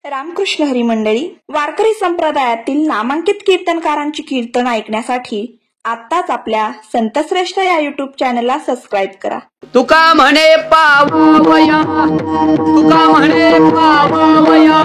रामकृष्ण हरी मंडळी, वारकरी संप्रदायातील नामांकित कीर्तनकारांची कीर्तन ऐकण्यासाठी आत्ताच आपल्या संतश्रेष्ठ या युट्यूब चॅनलला सबस्क्राईब करा. तुका म्हणे पावया, तुका म्हणे पावया,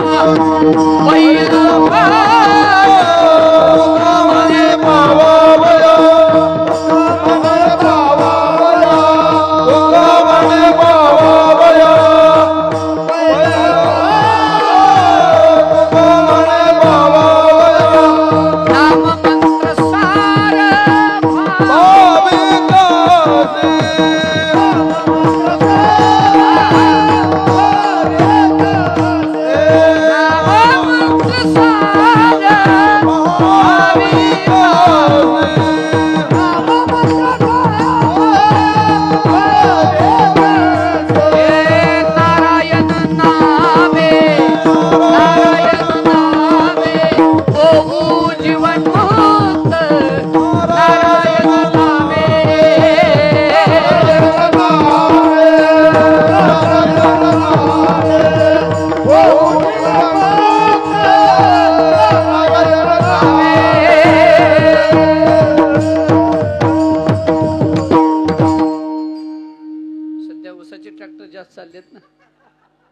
ट्रॅक्टर जास्त चाललेत ना,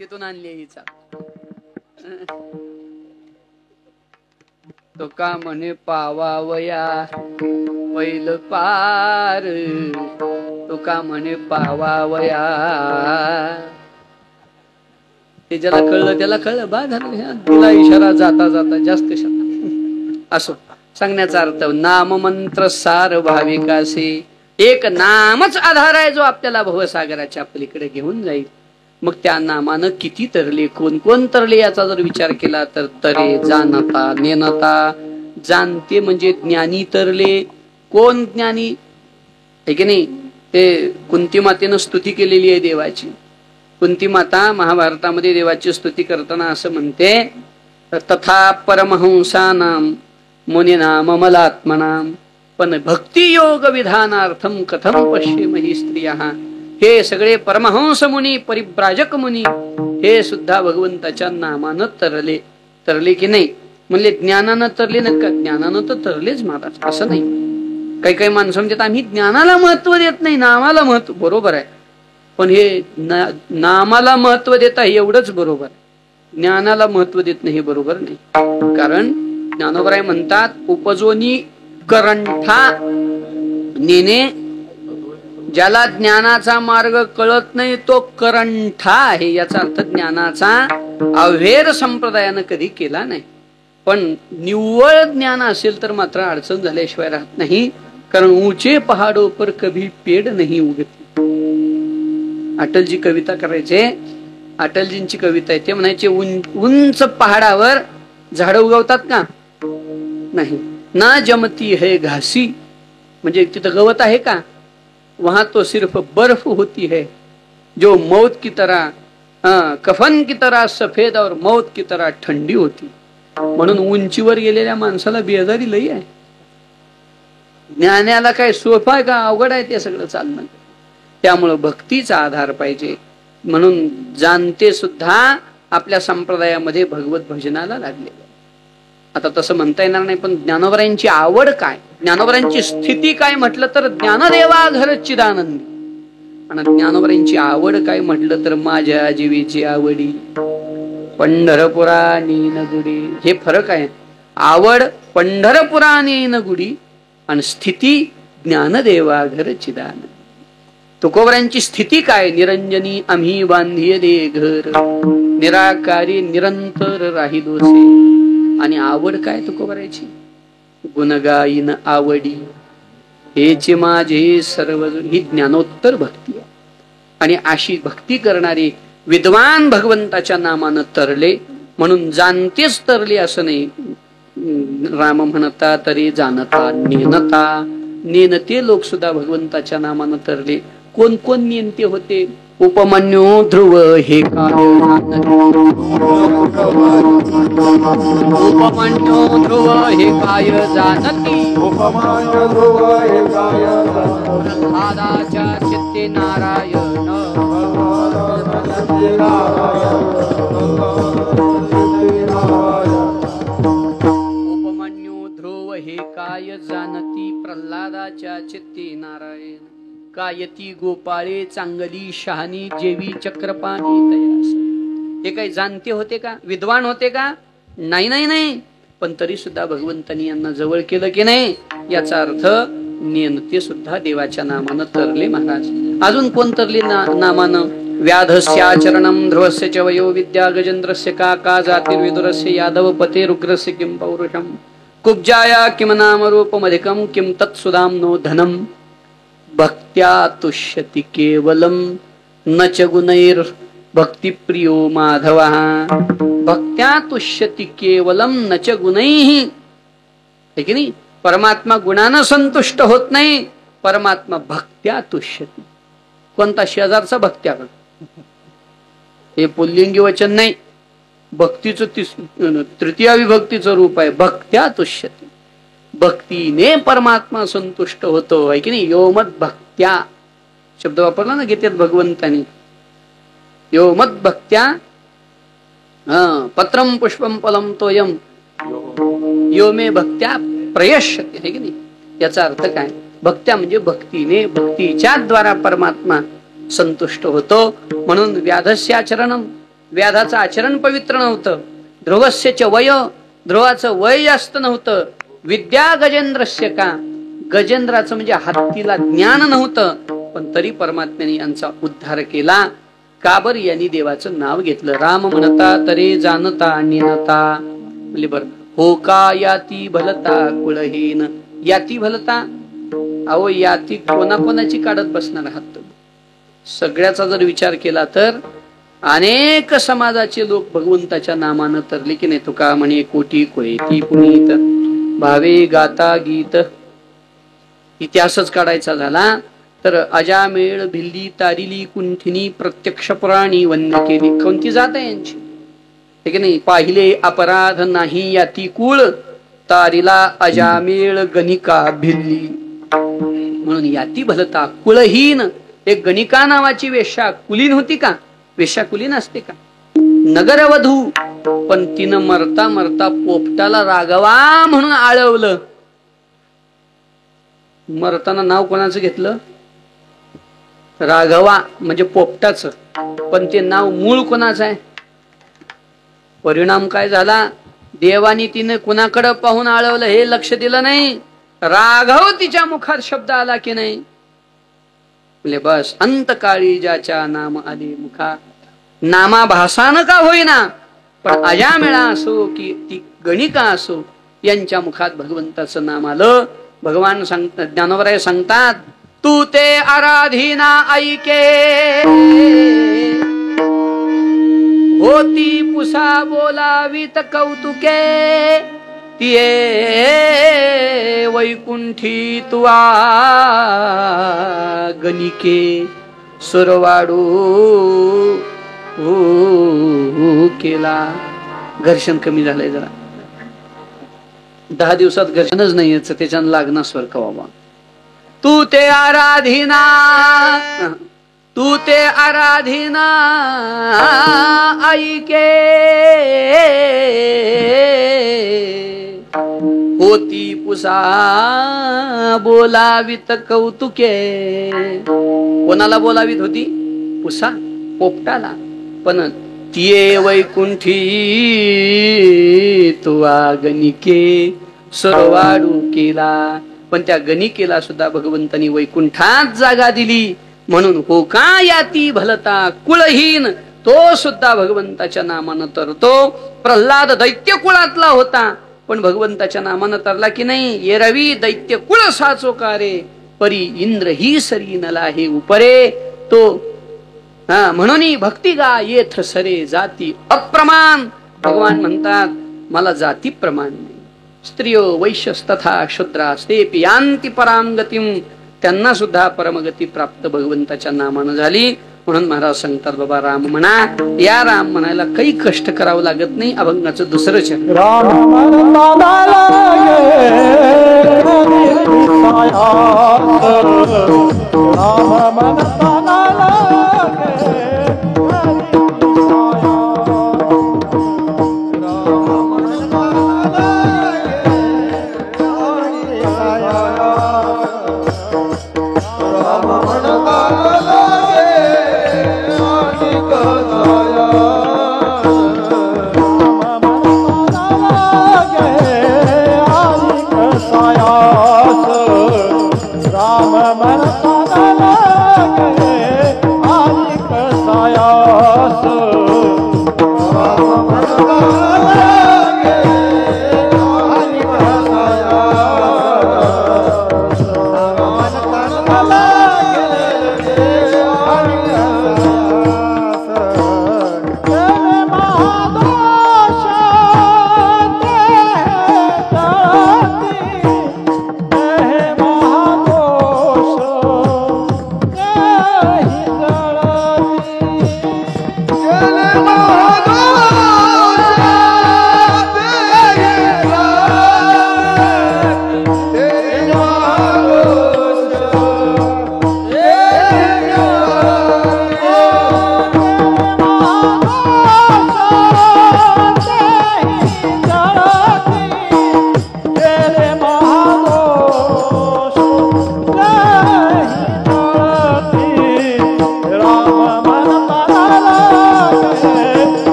तिथून आणली हिचा. तुका म्हणे पावावया बैल पार, तुका म्हणे पावावया. ते ज्याला कळलं त्याला कळलं, बा झालं. तुला इशारा जाता जाता जास्त असो. सांगण्याचा अर्थ नाम मंत्र सार भाविकासे. एक नामच आधार आहे जो आपल्याला भवसागराच्या पलीकडे घेऊन जाईल. मग त्या नामानं किती तरले, कोण कोण तरले याचा जर विचार केला तर तरे जाणता नेनता. जाणते म्हणजे ज्ञानी तरले. कोण ज्ञानी आहे की नाही? ते कुंती मातेनं स्तुती केलेली आहे देवाची. कुंती माता महाभारतामध्ये देवाची स्तुती करताना असं म्हणते, तथा परमहंसानाम मुनीनाम मलात्मनाम पण भक्ती योग विधानार्थम कथम पश्येमहि स्त्रिया. हे सगळे परमहंस मुनी, परिव्राजक मुनी हे सुद्धा भगवंताच्या नामानं तरले. तरले की नाही म्हणले ज्ञानानं तरले नाही का? ज्ञानानं तर तरलेच महाराज, असं नाही. काही काही माणसं म्हणतात आम्ही ज्ञानाला महत्व देत नाही, नामाला महत्व. बरोबर आहे, पण हे नामाला महत्व देता हे एवढंच बरोबर आहे. ज्ञानाला महत्व देत नाही हे बरोबर नाही. कारण ज्ञानोबराय म्हणतात, उपजोनी करंठा नेने. ज्याला ज्ञानाचा मार्ग कळत नाही तो करंठा आहे. याचा अर्थ ज्ञानाचा अव्हेर संप्रदायानं कधी केला नाही. पण निव्वळ ज्ञान असेल तर मात्र अडचण झाल्याशिवाय राहत नाही. कारण ऊंचे पहाडो पर कभी पेड नाही उगती. अटलजी कविता करायचे. अटलजींची कविता आहे, ते म्हणायचे उंच पहाडावर झाडं उगवतात का? नाही. ना जमती है घासी, म्हणजे तिथं गवत आहे का? वहां तो सिर्फ बर्फ होती है जो मौत की तरह, कफन की तरह सफेद और मौत की तरह ठंडी होती. म्हणून उंचीवर गेलेल्या माणसाला बेजारी लई आहे. ज्ञानाला काय सोपं आहे का? अवघड आहे ते सगळं चालणं. त्यामुळं भक्तीचा आधार पाहिजे. म्हणून जाणते सुद्धा आपल्या संप्रदायामध्ये भगवत भजनाला लागले. आता तसं म्हणता येणार नाही, पण ज्ञानोबरायांची आवड काय, ज्ञानोबरायांची स्थिती काय म्हटलं तर ज्ञानदेवा घर चिदानंदी. आणि ज्ञानोबरायांची आवड काय म्हटलं तर माझ्या जीवीची आवडी पंढरपुरा नेन गुडी. हे फरक आहे. आवड पंढरपुरा नेन गुडी आणि स्थिती ज्ञानदेवा घर चिदानंदी. तुकोबरायांची स्थिती काय? निरंजनी आम्ही बांधिये दे घर, निराकारी निरंतर राही दोषे. आणि आवड काय तुकोबरायची? गुणगायीन आवडी हेचे माझे सर्व. ही ज्ञानोत्तर भक्ती आहे. आणि अशी भक्ती करणारे विद्वान भगवंताच्या नामानं तरले. म्हणून जाणतेच तरले असं नाही. राम म्हणता तरी जाणता नेनता. नेनते लोक सुद्धा भगवंताच्या नामानं तरले. कोण कोण नेनते होते? उपमन्यू ध्रुव हे काय उपमन्यू ध्रुव हे काय जानती प्रल्हादाच्या चित्ते नारायण कायती गोपाळे चांगली शहाणी जेवी चक्रपाणी तयास. हे काही जाणते होते का, विद्वान होते का? नाही नाही नाही. पण तरी सुद्धा भगवंतांनी यांना जवळ केलं की नाही, याचा अर्थ नेणते सुद्धा देवाच्या नामानं तरले महाराज. अजून कोण तरले नामानं? व्याधस्याचरणम ध्रुवस्य च वयो विद्या गजेंद्रस्य का जातिर्विदुरस्य यादव पते रुग्रस्य किं पौरुषम कुब्जाया किम नाम रूपमधिकम किम तत्सुदाम्नो धनम भक्त्या तुष्यति केवलम न च गुणैर भक्ति प्रियो माधव. भक्त्या तुष्यति केवलम न च गुणैः. है की नाही? परमात्मा गुणानं संतुष्ट होत नाही, परमात्मा भक्त्या तुष्यति. कोणता? शेजारचा भक्त्या. हे पुल्लिंगी वचन नाही, भक्तीचं तृतीय विभक्तीचं रूप आहे. भक्त्या तुष्यति. भक्तीने परमात्मा संतुष्ट होतो. आहे की नाही? यो मद भक्त्या शब्द वापरला ना गीतेत भगवंतानी. यो मद भक्त्या पत्रम पुष्पम फलम तोयम यो मे भक्त्या प्रयश्यते. है की नाही? याचा अर्थ काय? भक्त्या म्हणजे भक्तीने, भक्तीच्या द्वारा परमात्मा संतुष्ट होतो. म्हणून व्याधस्याचरणम, व्याधाचं आचरण पवित्र नव्हतं. ध्रुवस्य च वय, ध्रुवाचं वय जास्त नव्हतं. विद्या गजेंद्रस्य का, गजेंद्राचं म्हणजे हत्तीला ज्ञान नव्हतं. पण तरी परमात्म्याने यांचा उद्धार केला. का बर? यांनी देवाचं नाव घेतलं. राम म्हणता तरे जाणता नेनता. म्हणजे बर हो का याती भलता कुळहीन. याती भलता, अहो याती कोणाकोणाची काढत बसणार आहात? सगळ्याचा जर विचार केला तर अनेक समाजाचे लोक भगवंताच्या नामानं तरले की नाही. तुका म्हणे कोटी कुळेती पुनीत भावे गाता गीत. इतिहासच काढायचा झाला तर अजामेळ भिल्ली तारिली कुंठिनी प्रत्यक्ष पुराणी वंद्य केली. कोणती जात आहे यांची? हे की नाही? पाहिले अपराध नाही याती कुळ तारिला अजामेळ गणिका भिल्ली. म्हणून याती भलता कुळहीन. एक गणिका नावाची वेश्या कुलीन होती का? वेश्या कुलीन असते का? नगरवधू. पण तिनं मरता मरता पोपटाला राघवा म्हणून आळवलं. मरताना नाव कोणाचं घेतलं? राघवा म्हणजे पोपटाचं. पण ते नाव मूळ कोणाचं आहे? परिणाम काय झाला? देवानी तिने कुणाकडे पाहून आळवलं हे लक्ष दिलं नाही. राघव तिच्या मुखात शब्द आला की नाही, म्हणजे बस अंतकाळी ज्याच्या नाम आले मुखा. नामाभासानं का होईना, पण अजामेळा असो की ती गणिका असो, यांच्या मुखात भगवंताचं नाम आलं. भगवान सांगतात, ज्ञानोबराय सांगतात, तू ते आराधीना ऐके होती पुसा बोलावीत कौतुके. तिये वैकुंठी तुआ गणिके सुरवाडू केला. घर्षण कमी झालंय जरा, 10 दिवसात घर्षणच नाही याच, त्याच्यानं लागणार स्वर का बाबा. तू ते आराधीना, तू ते आराधीना ऐके होती पुसा बोलावीत कौतुके. कोणाला बोलावीत होती? पुसा, पोपटाला. पण तिये वैकुंठी तुआ गणिके सरवाडू केला. पण त्या गणिकेला सुद्धा भगवंतानी वैकुंठात जागा दिली. म्हणून हो का याती भलता कुळहीन, तो सुद्धा भगवंताच्या नामानं तरतो. प्रल्हाद दैत्य कुळातला होता, पण भगवंताच्या नामानं तरला की नाही. ये रवी दैत्य कुळ साचोकारे, परी इंद्र ही सरी नला हे उपरे. तो म्हणून भक्ती गा येथ सरे जाती अप्रमाण. भगवान म्हणतात, मला जाती प्रमाण नाही. स्त्रियो वैश्यस्तथा शूद्रास्तेपि यान्ति पराम गतिम. त्यांना सुद्धा परमगती प्राप्त भगवंताच्या नामानं झाली. म्हणून महाराज सांगतात, बाबा राम म्हणा. या राम म्हणायला काही कष्ट करावं लागत नाही. अभंगाचं दुसरं चरण. राम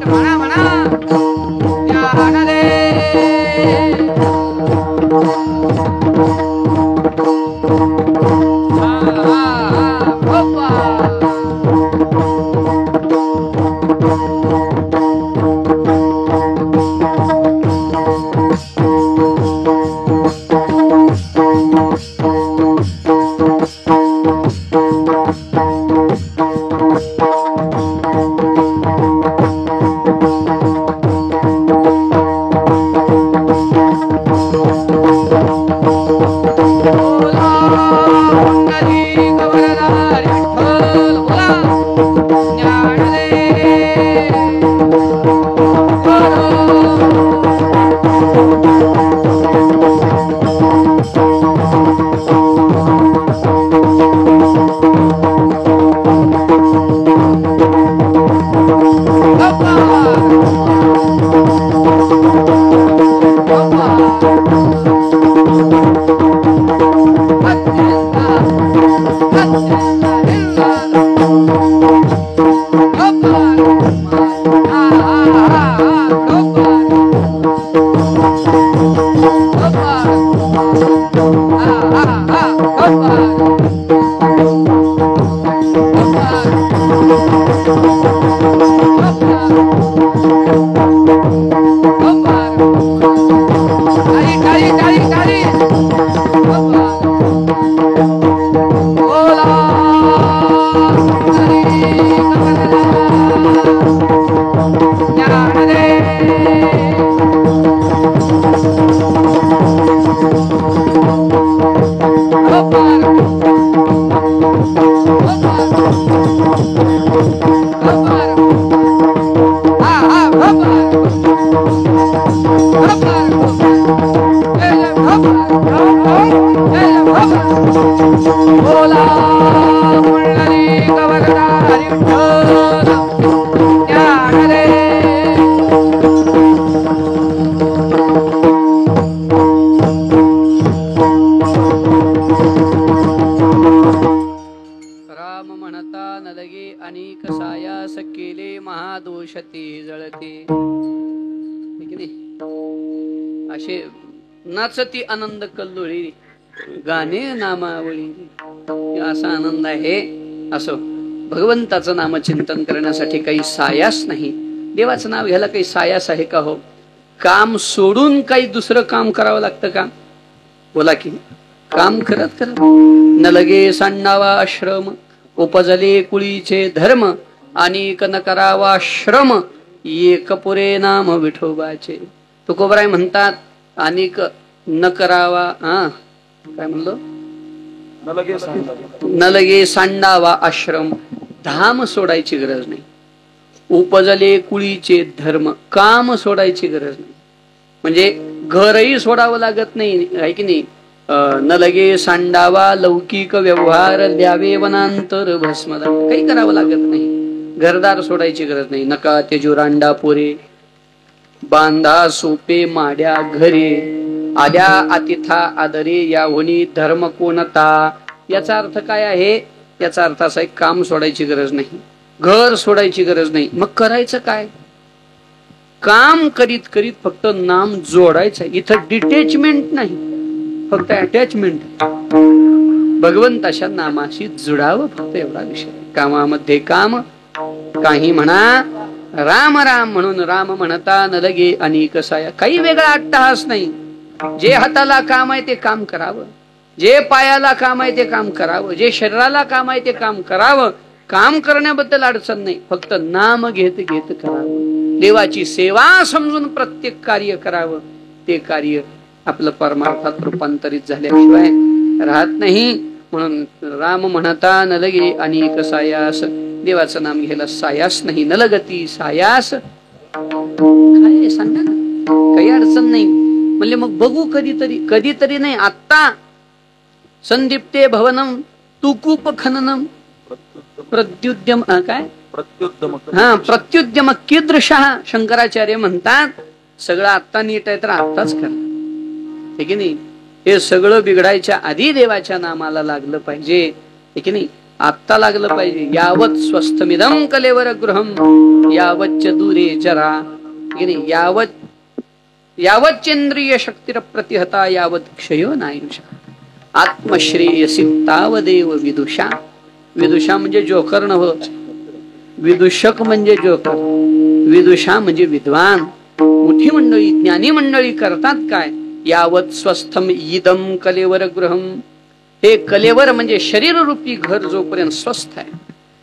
म्हणा म्हणा असे नाचती आनंद कल्लोळी गाणे नामावळी असा आनंद आहे. असो भगवंताचं नामचिंतन करण्यासाठी काही सायास नाही. देवाचं नाव घ्यायला काही सायास आहे का हो? काम सोडून काही दुसरं काम करावं लागतं का? बोला की काम करत करत न लगे सांडावा श्रम उपजले कुळीचे धर्म आणि न करावा श्रम एक पुरे नाम विठोबाचे. तुकोबराय म्हणतात अनेक न करावा काय म्हणलो न लगे सांडावा आश्रम. धाम सोडायची गरज नाही. उपजले कुळीचे धर्म काम सोडायची गरज नाही. म्हणजे घरही सोडावं लागत नाही आहे की नाही. न लगे सांडावा लौकिक व्यवहार द्यावे वनांतर भस्मदान. काही करावं लागत नाही. घरदार सोडायची गरज नाही. नका तेजुरांडा पोरे बांधा सोपे माड्या घरे आल्या अतिथा आदरे याहुनी धर्म कोणता. याचा अर्थ काय आहे? याचा अर्थ असा आहे काम सोडायची गरज नाही. घर सोडायची गरज नाही. मग करायचं काय? काम करीत करीत फक्त नाम जोडायचं. इथं डिटॅचमेंट नाही, फक्त अटॅचमेंट. भगवंताच्या नामाशी जुडावं फक्त एवढा विषय. कामामध्ये काम काही म्हणा राम राम म्हणून राम म्हणता न लगे अनेक साया. काही वेगळा अट्टहास नाही. जे हाताला काम आहे ते काम करावं. जे पायाला काम आहे ते काम करावं. जे शरीराला काम आहे ते काम करावं. काम करण्याबद्दल अडचण नाही. फक्त नाम घेत घेत करावं. देवाची सेवा समजून प्रत्येक कार्य करावं. ते कार्य आपलं परमार्थात रूपांतरित झाल्याशिवाय राहत नाही. म्हणून राम म्हणता न लगे अनेक सायास. देवाचं नाम घ्यायला सायास नाही. न लगती सायास. काय सांगा ना, काही अडचण नाही. म्हणले मग बघू कधीतरी. कधीतरी नाही आत्ता. संदीप्ते भवनम तुकूप खननम प्रत्युद्यम काय प्रत्युद्यम कीदृशः. शंकराचार्य म्हणतात सगळं आत्ता नीट आहे तर आत्ताच करा. हे की नाही. हे सगळं बिघडायच्या आधी देवाच्या नामाला लागलं पाहिजे. हे की नाही. आत्ता लागलं पाहिजे. यावत स्वस्थमिदम कलेवर गृहम यावच्च दूरे जरा, यावच्चेंद्रिय शक्तीर प्रतिहता यावत क्षयो नायुषा. आत्मश्रेयसी तावदेव विदुषा. विदुषा म्हणजे जोकर नव्ह, विदूषक म्हणजे जोकर, विदुषा म्हणजे विद्वान. मोठी मंडळी, ज्ञानी मंडळी करतात काय? यावत स्वस्थम इदम कलेवर गृहम. हे कलेवर म्हणजे शरीर रूपी घर जोपर्यंत स्वस्थ आहे,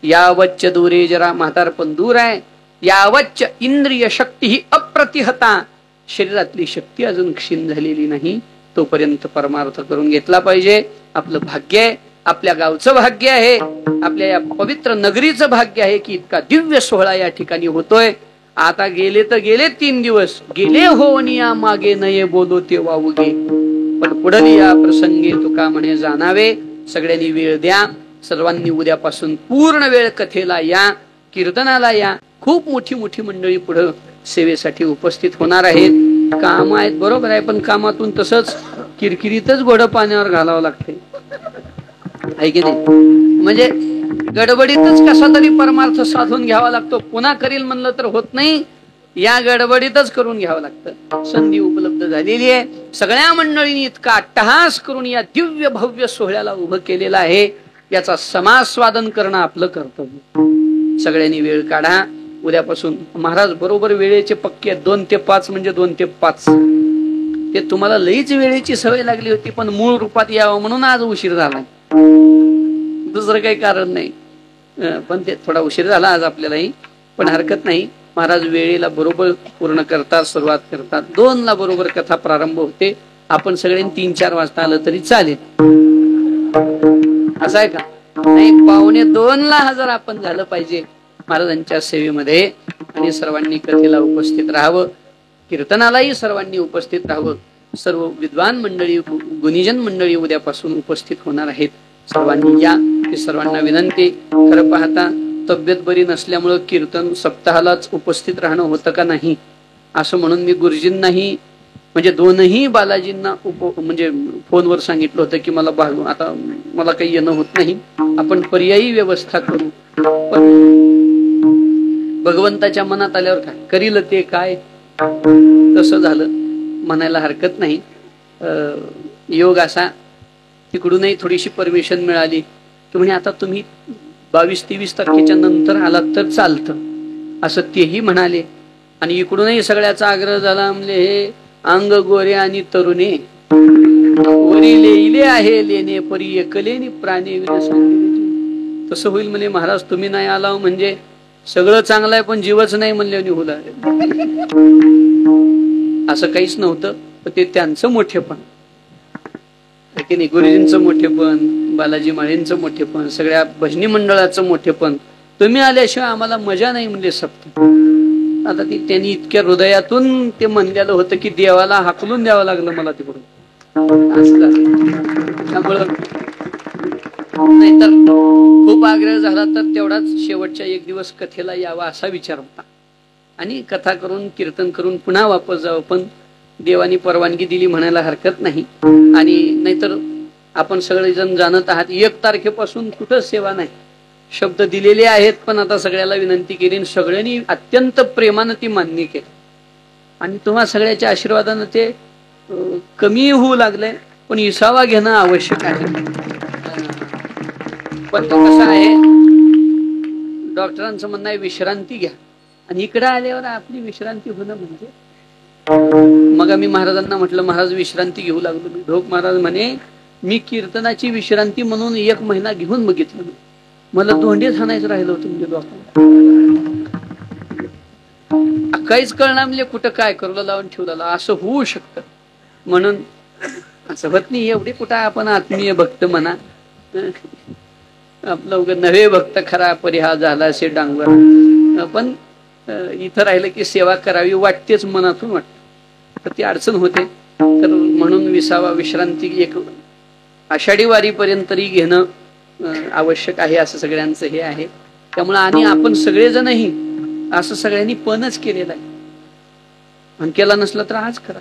यावच्च दूरे जरा, म्हातारपण दूर आहे, यावच्च इंद्रिय शक्ती ही अप्रतिहता, शरीरातली शक्ती अजून क्षीण झालेली नाही, तोपर्यंत परमार्थ करून घेतला पाहिजे. आपलं भाग्य आहे, आपल्या गावचं भाग्य आहे, आपल्या या पवित्र नगरीचं भाग्य आहे की इतका दिव्य सोहळा या ठिकाणी होतोय. आता गेले तर गेले 3 दिवस, गेले होनिया मागे नये बोलो ते वावगे, पण पुढील या प्रसंगी तुका म्हणे जाणावे. सगळ्यांनी वेळ द्या. सर्वांनी उद्यापासून पूर्ण वेळ कथेला या, कीर्तनाला या. खूप मोठी मोठी मंडळी पुढे सेवेसाठी उपस्थित होणार आहेत. काम आहेत बरोबर आहे, पण कामातून तसंच किरकिरीतच घोडं पाण्यावर घालावं लागते, आहे की नाही? म्हणजे गडबडीतच कसा तरी परमार्थ साधून घ्यावा लागतो. पुन्हा करील म्हणलं तर होत नाही, या गडबडीतच करून घ्यावं लागतं. संधी उपलब्ध झालेली आहे. सगळ्या मंडळींनी इतका अट्टहास करून या दिव्य भव्य सोहळ्याला उभं केलेलं आहे. याचा समास्वादन करणं आपलं कर्तव्य. सगळ्यांनी वेळ काढा. उद्यापासून महाराज बरोबर वेळेचे पक्के आहेत. 2 ते 5 म्हणजे 2 ते 5. ते तुम्हाला लईच वेळेची सवय लागली होती, पण मूळ रूपात यावं म्हणून आज उशीर झाला, दुसरं काही कारण नाही. पण ते थोडा उशीर झाला आज आपल्यालाही, पण हरकत नाही. महाराज वेळेला बरोबर पूर्ण करतात, सुरुवात करतात. 2 ला बरोबर कथा प्रारंभ होते. आपण सगळ्यांनी 3-4 वाजता आलं तरी चालेल, असं आहे का? नाही, 1:45 ला हजर आपण झालं पाहिजे महाराजांच्या सेवेमध्ये. आणि सर्वांनी कथेला उपस्थित राहावं, कीर्तनालाही सर्वांनी उपस्थित राहावं. सर्व विद्वान मंडळी, गुणीजन मंडळी उद्यापासून उपस्थित होणार आहेत. सर्वांनी या, ही सर्वांना विनंती. खरं पाहता तब्येत बरी नसल्यामुळं कीर्तन सप्ताहालाच उपस्थित राहणं होतं का नाही असं म्हणून मी गुरुजींनाही, म्हणजे 2ही बालाजींना म्हणजे फोनवर सांगितलं होतं की मला आता मला काही येणं होत नाही, आपण पर्यायी व्यवस्था करू. पण भगवंताच्या मनात आल्यावर काय करील ते काय, तसं झालं म्हणायला हरकत नाही. योग असा, तिकडूनही थोडीशी परमिशन मिळाली की म्हणे आता तुम्ही 22-23 तारखेच्या नंतर आलात तर चालतं, असं तेही म्हणाले. आणि इकडूनही सगळ्याचा आग्रह झाला, म्हणजे हे अंग गोरे आणि तरुणे वरी लेले आहे लेणे परी एकलेनी प्राणी विरसांगी. तसं होईल म्हणे महाराज, तुम्ही नाही आला म्हणजे सगळं चांगलं आहे पण जीवच नाही म्हणले निघून आले. असं काहीच नव्हतं. पण ते त्यांचं मोठेपण, की नाही, गुरुजींचं मोठेपण, बालाजी माळेंचं मोठेपण, सगळ्या भजनी मंडळाचं मोठेपण. तुम्ही आल्याशिवाय आम्हाला मजा नाही म्हणले सप्त. आता ती त्यांनी इतक्या हृदयातून ते म्हणलेलं होतं की देवाला हाकलून द्यावं लागलं मला तिकडून, असं झालं. त्यामुळं नाहीतर खूप आग्रह झाला तर तेवढाच शेवटच्या 1 दिवस कथेला यावा असा विचार होता. आणि कथा करून कीर्तन करून पुन्हा वापस जावं, पण देवानी परवानगी दिली म्हणायला हरकत नाही. आणि नाहीतर आपण सगळेजण जाणत आहात 1 तारखेपासून कुठं सेवा नाही, शब्द दिलेले आहेत. पण आता सगळ्याला विनंती केली, सगळ्यांनी अत्यंत प्रेमानं ती मान्य केली. आणि तुम्हा सगळ्याच्या आशीर्वादानं ते कमी होऊ लागलंय, पण विसावा घेणं आवश्यक आहे. पण तो कसं आहे, डॉक्टरांचं म्हणणं आहे विश्रांती घ्या, आणि इकडे आल्यावर आपली विश्रांती होणं म्हणजे. मग आम्ही महाराजांना म्हटलं, महाराज विश्रांती घेऊ लागलो मी. ढोक महाराज म्हणे, मी कीर्तनाची विश्रांती म्हणून 1 महिना घेऊन बघितलं, मला धोंडे थानायचं राहिलं होतं म्हणजे डॉक्टर. काहीच कळणार म्हणजे कुठं काय करू लावून ठेवला, असं होऊ शकतं. म्हणून असं होत नाही. एवढे कुठं आपण आत्मीय भक्त म्हणा, आपलं उगा नवे भक्त खरा परिहा झाला असे डांगर. पण इथं राहिलं की सेवा करावी वाटतेच, मनातून वाटत, तर ती अडचण होते. तर म्हणून विश्रांती 1 आषाढी वारीपर्यंत तरी घेणं आवश्यक आहे, असं सगळ्यांचं हे आहे. त्यामुळे आणि आपण सगळेजणही असं सगळ्यांनी पणच केलेला आहे. आणि केला नसला तर आज करा,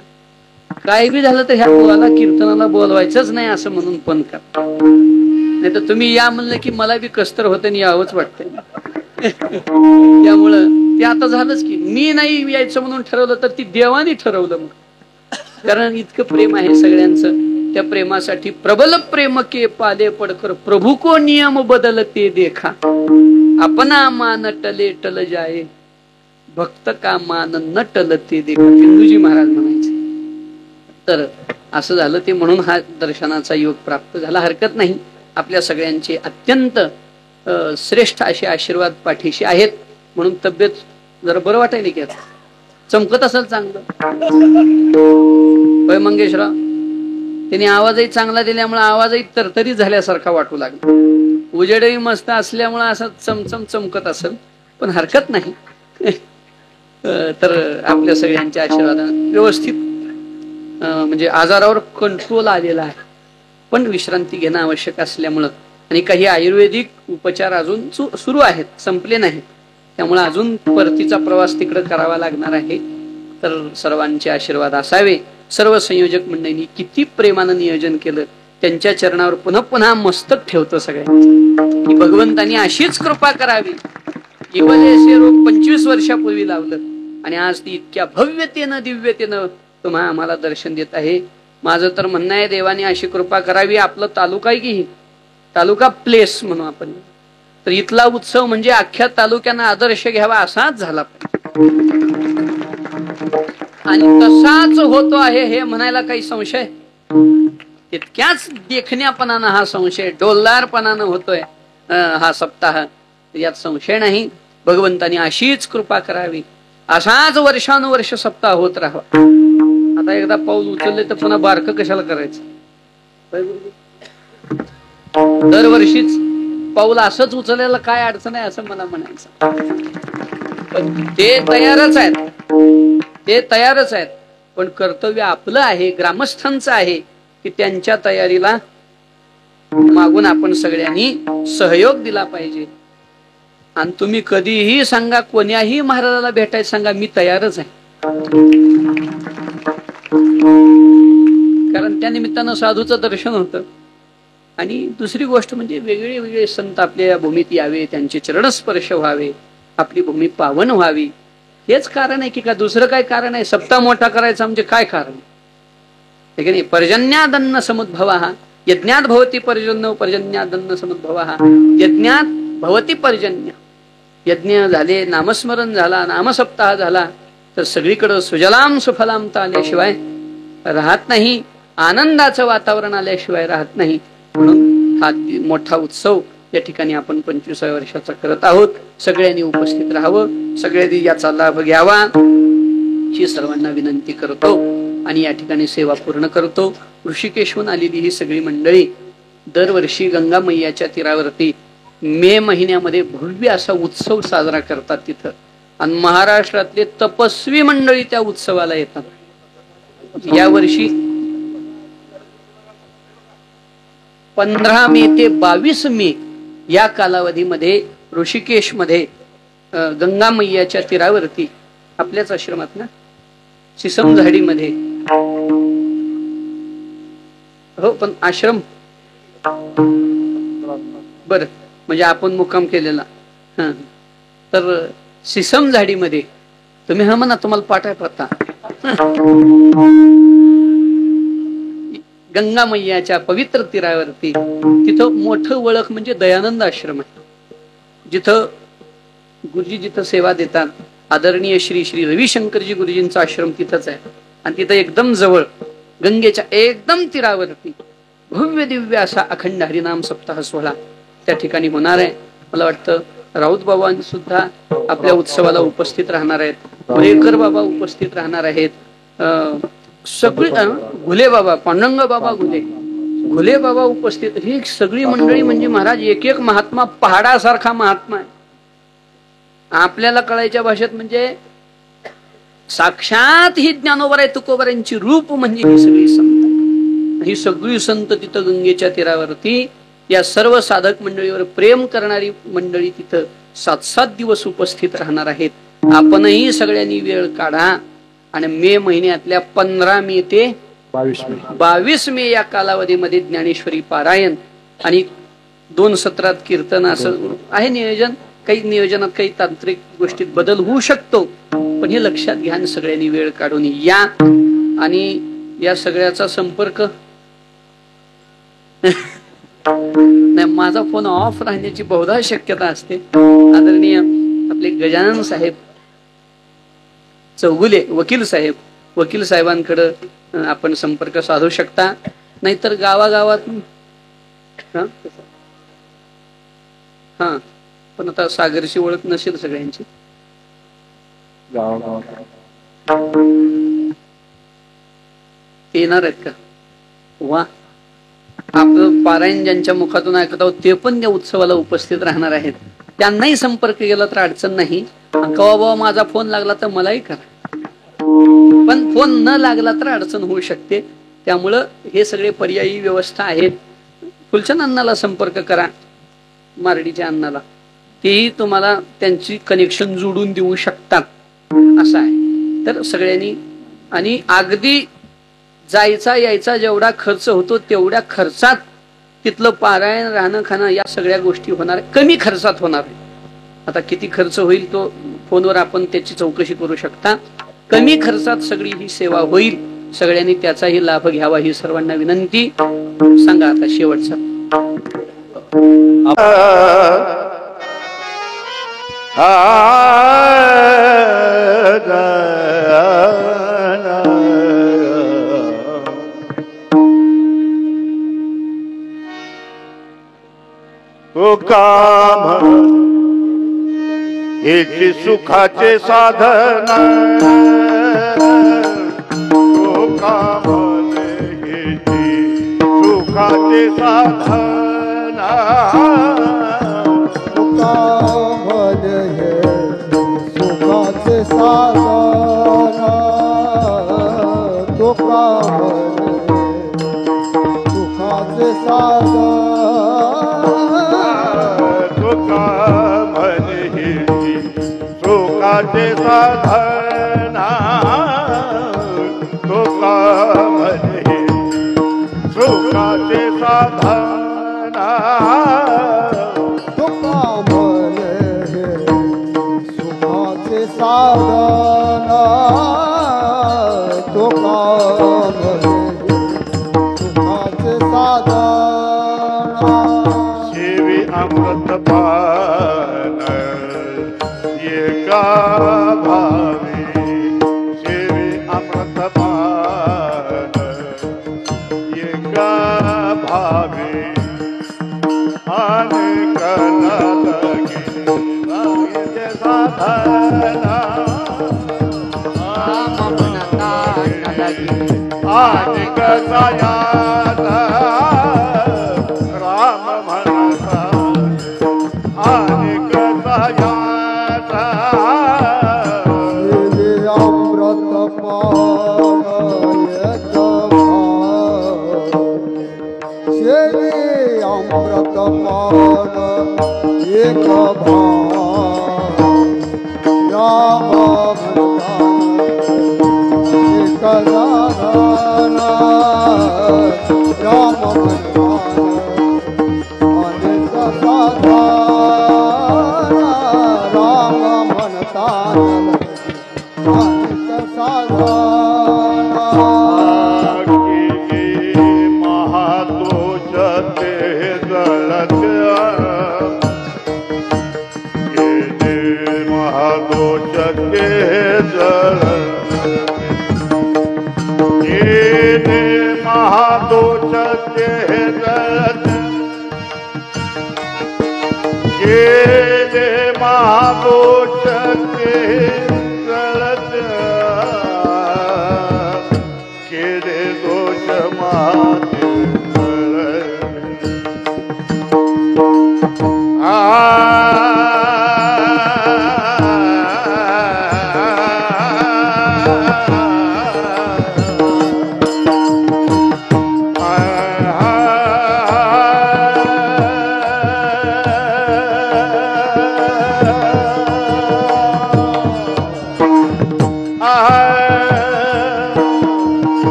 काय बी झालं तर ह्या मुलाला कीर्तनाला बोलवायचंच नाही असं म्हणून पण करा. नाही तर तुम्ही या म्हणलं की मला बी कसतर होतं आणि यावंच वाटतंय. त्यामुळं ते आता झालंच की मी नाही यायचं म्हणून ठरवलं तर ती देवाने ठरवलं मग. कारण इतकं प्रेम आहे सगळ्यांचं. त्या प्रेमासाठी प्रबल प्रेम के पाले पडकर प्रभू को नियम बदलते देखा, अपना मान टले टल जाए भक्त का मान न टलते देखा, हिंदूजी महाराज म्हणायचे. तर असं झालं ते, म्हणून हा दर्शनाचा योग प्राप्त झाला. हरकत नाही, आपल्या सगळ्यांचे अत्यंत श्रेष्ठ असे आशीर्वाद पाठीशी आहेत. म्हणून तब्येत जरा बरं वाटायला की आता चमकत असेल चांगलं. होय मंगेशराव, त्यांनी आवाजही चांगला दिल्यामुळे आवाजही तरतरी झाल्यासारखा वाटू लागला. उजेडही मस्त असल्यामुळे असं चमचम चमकत असेल, पण हरकत नाही. तर आपल्या सगळ्यांच्या आशीर्वादाने व्यवस्थित म्हणजे आजारावर कंट्रोल आलेला आहे. पण विश्रांती घेणं आवश्यक असल्यामुळं आणि काही आयुर्वेदिक उपचार अजून सुरू आहेत, संपले नाहीत. त्यामुळे अजून परतीचा प्रवास तिकडे करावा लागणार आहे. तर सर्वांचे आशीर्वाद असावे. सर्व संयोजक मंडळींनी किती प्रेमानं नियोजन केलं, त्यांच्या चरणावर पुन्हा पुन्हा मस्तक ठेवतो सगळ्यांची की भगवंतांनी अशीच कृपा करावी. इवलेसे रोग 25 वर्षापूर्वी लावलं आणि आज ती इतक्या भव्यतेनं दिव्यतेनं तुम्हा आम्हाला दर्शन देत आहे. माझं तर म्हणणं आहे, देवाने अशी कृपा करावी. आपलं तालुका आहे की तालुका प्लेस म्हणू आपण, तर इथला उत्सव म्हणजे अख्ख्या तालुक्यानं आदर्श घ्यावा असाच झाला आणि तसाच होतो आहे हे म्हणायला काही संशय. तितक्याच देखण्यापणानं हा संशय, डोलदारपणानं होतोय हा सप्ताह, यात संशय नाही. भगवंतानी अशीच कृपा करावी, असाच वर्षानुवर्ष सप्ताह होत राहावा. आता एकदा पाऊल उचलले तर पुन्हा बारकं कशाला करायचं. दरवर्षीच पाऊल असंच उचलायला काय अडचण आहे असं मला म्हणायचं. ते तयारच आहेत, ते तयारच आहेत, पण कर्तव्य आपलं आहे, ग्रामस्थांचं आहे की त्यांच्या तयारीला मागून आपण सगळ्यांनी सहयोग दिला पाहिजे. आणि तुम्ही कधीही सांगा, कोण्याही महाराजाला भेटायचं सांगा, मी तयारच आहे. कारण त्या निमित्तानं साधूचं दर्शन होतं. आणि दुसरी गोष्ट म्हणजे वेगळे वेगळे संत आपल्या या भूमीत यावे, त्यांचे चरणस्पर्श व्हावे, आपली भूमी पावन व्हावी. हेच कारण आहे की का दुसरं काय कारण आहे. सप्ताह मोठा करायचा म्हणजे काय कारण आहे. पर्जन्यादन्न समुद्भवा, यज्ञात भवती पर्जन्य, पर्जन्यादन्न समुद्भवा, यज्ञात भवती पर्जन्य. यज्ञ झाले, नामस्मरण झाला, नामसप्ताह झाला तर सगळीकडे सुजलाम सुफलामता आल्याशिवाय राहत नाही, आनंदाचं वातावरण आल्याशिवाय राहत नाही. म्हणून हा मोठा उत्सव या ठिकाणी आपण 25व्या वर्षाचा करत आहोत. सगळ्यांनी उपस्थित राहावं, सगळ्यांनी याचा लाभ घ्यावा ही सर्वांना विनंती करतो आणि या ठिकाणी सेवा पूर्ण करतो. ऋषिकेशहून आलेली ही सगळी मंडळी दरवर्षी गंगा मैयाच्या तीरावरती मे महिन्यामध्ये भव्य असा उत्सव साजरा करतात तिथं. आणि महाराष्ट्रातले तपस्वी मंडळी त्या उत्सवाला येतात. यावर्षी 15 मे ते 22 मे या कालावधीमध्ये ऋषिकेश मध्ये गंगा मैयाच्या तीरावरती आपल्याच आश्रमात ना सिसम झाडीमध्ये, हो पण आश्रम बर म्हणजे आपण मुक्काम केलेला. तर सिसम झाडीमध्ये तुम्ही हा म्हणा, तुम्हाला पाठ आहे पत्ता. गंगा मैयाच्या पवित्र तीरावरती तिथं मोठं ओळख म्हणजे दयानंद आश्रम आहे. जिथं गुरुजी जिथं सेवा देतात, आदरणीय श्री श्री रविशंकरजी गुरुजींचा आश्रम तिथंच आहे. आणि तिथं एकदम जवळ गंगेच्या एकदम तीरावरती भव्य दिव्य असा अखंड हरिनाम सप्ताह सोहळा त्या ठिकाणी होणार आहे. मला वाटतं राऊत बाबांनी सुद्धा आपल्या उत्सवाला उपस्थित राहणार आहेत, पुरेकर बाबा उपस्थित राहणार आहेत, सगळी घुले बाबा, पांडुरंग बाबा घुले बाबा उपस्थित. ही सगळी मंडळी म्हणजे महाराज एक एक महात्मा पहाडासारखा महात्मा आहे. आपल्याला कळायच्या भाषेत म्हणजे साक्षात ही ज्ञानोबराय तुकोबरायांची रूप म्हणजे ही सगळी संत. ही सगळी संत तिथं गंगेच्या तीरावरती या सर्व साधक मंडळीवर प्रेम करणारी मंडळी तिथं 7-7 दिवस उपस्थित राहणार आहेत. आपणही सगळ्यांनी वेळ काढा आणि मे महिन्यातल्या 15 मे ते 22 मे या कालावधीमध्ये ज्ञानेश्वरी पारायण आणि 2 सत्रात कीर्तन असं आहे नियोजन. काही नियोजनात काही तांत्रिक गोष्टीत बदल होऊ शकतो, पण हे लक्षात घ्या आणि सगळ्यांनी वेळ काढून या. आणि या सगळ्याचा संपर्क नाही, माझा फोन ऑफ राहण्याची बहुधा शक्यता असते. आदरणीय आपले गजानन साहेब चौगुले वकील साहेबांकडे आपण संपर्क साधू शकता. नाहीतर गावागावात हा, पण आता सागरची ओळख नसेल सगळ्यांची. येणार आहेत का? वा, आपलं पारायण ज्यांच्या मुखातून ऐकत आहोत ते पण त्या उत्सवाला उपस्थित राहणार आहेत. त्यांनाही संपर्क केला तर अडचण नाही. कवा बाबा माझा फोन लागला तर मलाही करा, पण फोन न लागला तर अडचण होऊ शकते. त्यामुळं हे सगळे पर्यायी व्यवस्था आहेत. फुलचंद अण्णाला संपर्क करा, मारडीच्या अण्णाला, तेही तुम्हाला त्यांची कनेक्शन जोडून देऊ शकतात असं आहे. तर सगळ्यांनी, आणि अगदी जायचा यायचा जेवढा खर्च होतो तेवढ्या खर्चात तिथलं पारायण, राहणं खाणं या सगळ्या गोष्टी होणार, कमी खर्चात होणार. आता किती खर्च होईल तो फोनवर आपण त्याची चौकशी करू शकता. कमी खर्चात सगळी ही सेवा होईल. सगळ्यांनी त्याचाही लाभ घ्यावा ही सर्वांना विनंती. सांगा आता शेवटचा. ओ काम हेची सुखाचे साधन, ओ काम हेची सुखाचे साधन, ओ काम हे सुखाचे साधन, तो काम सुखाचे साधन, सुखाचे साधन, तो काम सुखाचे साधन, तो काम सुखाचे साधन, तो काम सुखाचे साधन. सेवी अमृत पान एका भावी, सेवी अमृत पान एका भावी, अनेक लगे साधन, अनेक सायात राम म्हणता, अनेक सायात अमृत पान एक शेवी अमृत पान एक राम एक राम अनेक साधन, राम म्हणता महादोष ते जळत, महादोष ते जळत, महादोष ते जळत, महादोष ते जळत, केले दोष माते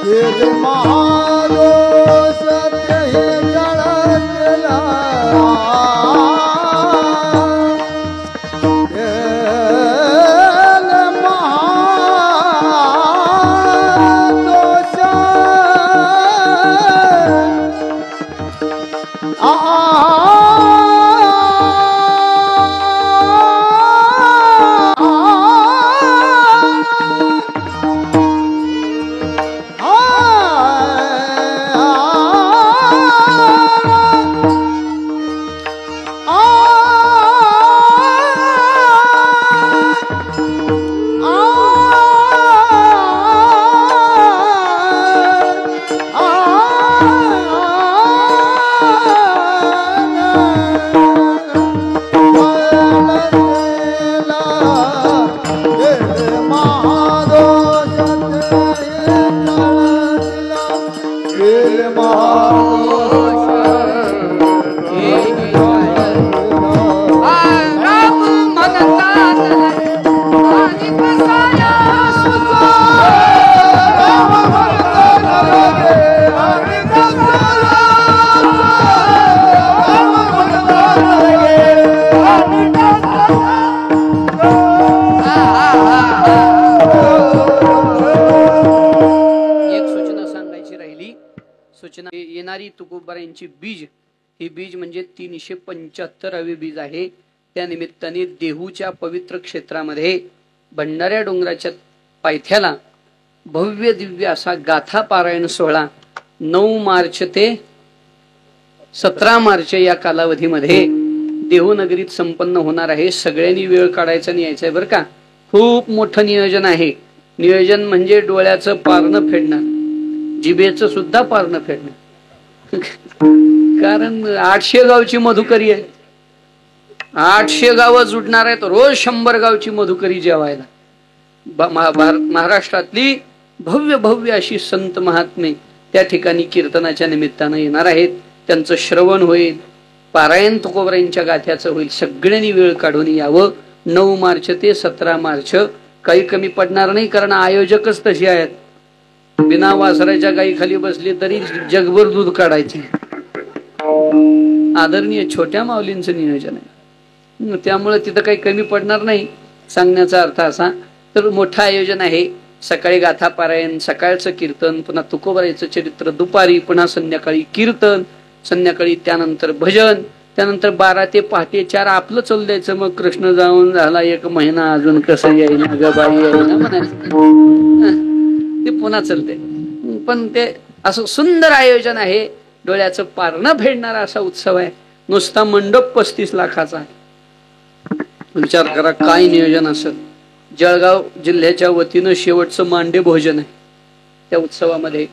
केले महादोष ते जळतेला केले महादोष येणारी तुकोबारायांची बीज ही बीज म्हणजे 375वे बीज आहे. त्या निमित्ताने देहूच्या पवित्र क्षेत्रामध्ये भंडाऱ्या डोंगराच्या पायथ्याला भव्य दिव्य असा गाथा पारायण सोहळा 9 मार्च ते 17 मार्च या कालावधीमध्ये देहू नगरीत संपन्न होणार आहे. सगळ्यांनी वेळ काढायचा आणि यायचंय बरं का. खूप मोठं नियोजन आहे. नियोजन म्हणजे डोळ्याचं पारणं फेडणार, जिभेचं सुद्धा पारणं फेडणार. कारण 800 गावची मधुकरी आहे. 800 गावं जुडणार आहेत. रोज 100 गावची मधुकरी जेवायला. महाराष्ट्रातली भव्य भव्य अशी संत महात्मे त्या ठिकाणी कीर्तनाच्या निमित्तानं येणार आहेत. त्यांचं श्रवण होईल, पारायण तुकोबारायांच्या गाथ्याचं होईल. सगळ्यांनी वेळ काढून यावं. 9 मार्च ते 17 मार्च काही कमी पडणार नाही, कारण आयोजकच तसे आहेत. बिना वासराच्या गाई खाली बसली तरी जगभर दूध काढायचे. आदरणीय छोट्या माऊलींचं नियोजन आहे. त्यामुळे तिथं काही कमी पडणार नाही. सांगण्याचा अर्थ असा, तर मोठं आयोजन आहे. सकाळी गाथा पारायण, सकाळचं कीर्तन, पुन्हा तुकोबारायचं चरित्र दुपारी, पुन्हा संध्याकाळी कीर्तन, संध्याकाळी त्यानंतर भजन, त्यानंतर 12 ते पहाटे 4 आपलं चल द्यायचं. मग कृष्ण जाऊन झाला 1 महिना अजून कसं येईना ग बाई येईना म्हणायचं. ते पुन्हा चलते. पण ते असं सुंदर आयोजन आहे. डोळ्याचं पारणं फेडणारा असा उत्सव आहे. नुसता मंडप 35 लाखाचा आहे. विचार करा काय नियोजन असेल. जळगाव जिल्ह्याच्या वतीनं शेवटचं मांडे भोजन आहे. त्या उत्सवामध्ये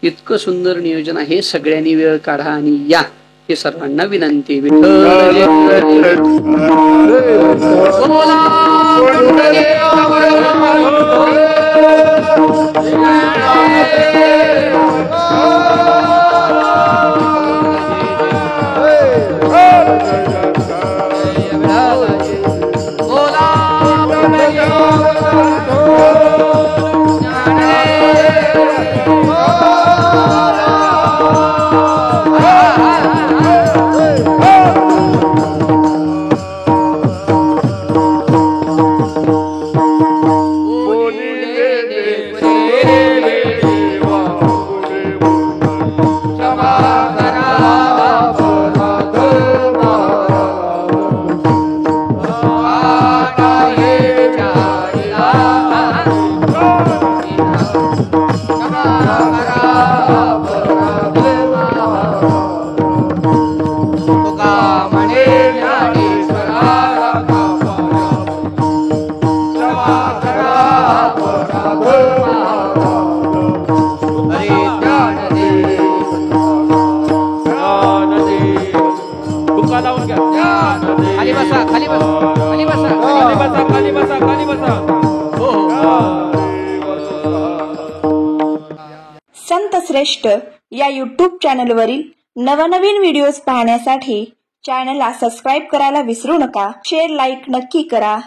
इतकं सुंदर नियोजन आहे. सगळ्यांनी वेळ काढा आणि या, हे सर्वांना विनंती. संत श्रेष्ठ या यूट्यूब चॅनलवरील नवनवीन व्हिडिओज पाहण्यासाठी चॅनलला सबस्क्राईब करायला विसरू नका. शेअर, लाईक नक्की करा.